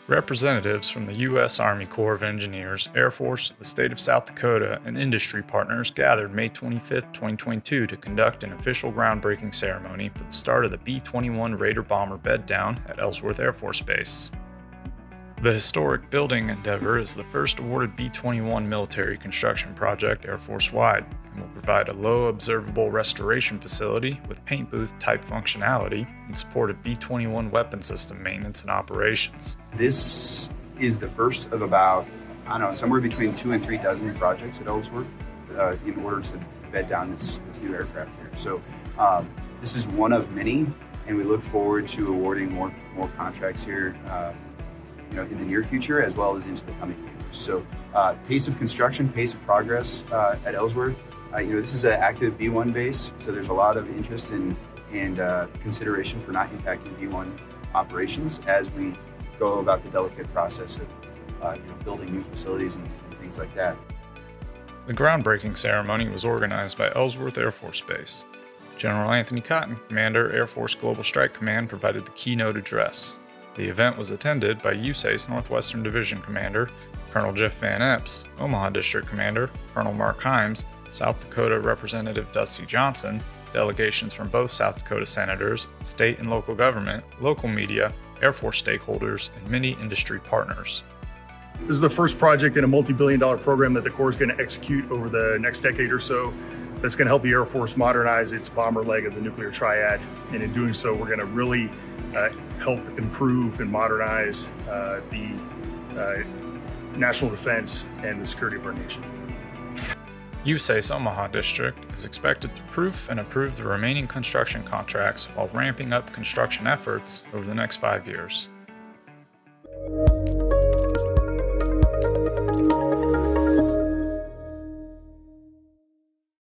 Representatives from the U.S. Army Corps of Engineers, Air Force, the state of South Dakota, and industry partners gathered May 25, 2022 to conduct an official groundbreaking ceremony for the start of the B-21 Raider bomber Beddown at Ellsworth Air Force Base. The historic building endeavor is the first awarded B-21 military construction project Air Force-wide and will provide a low observable restoration facility with paint booth type functionality in support of B-21 weapon system maintenance and operations. This is the first of about, somewhere between 2 and 3 dozen projects at Ellsworth in order to bed down this new aircraft here. So this is one of many, and we look forward to awarding more contracts here in the near future as well as into the coming years. So pace of construction, pace of progress at Ellsworth. This is an active B-1 base, so there's a lot of interest and consideration for not impacting B-1 operations as we go about the delicate process of building new facilities and things like that. The groundbreaking ceremony was organized by Ellsworth Air Force Base. General Anthony Cotton, Commander, Air Force Global Strike Command, provided the keynote address. The event was attended by USACE Northwestern Division Commander, Colonel Jeff Van Epps, Omaha District Commander, Colonel Mark Himes, South Dakota Representative Dusty Johnson, delegations from both South Dakota senators, state and local government, local media, Air Force stakeholders, and many industry partners. This is the first project in a multi-billion-dollar program that the Corps is going to execute over the next decade or so that's going to help the Air Force modernize its bomber leg of the nuclear triad. And in doing so, we're going to really help improve and modernize the national defense and the security of our nation. USACE Omaha District is expected to proof and approve the remaining construction contracts while ramping up construction efforts over the next 5 years.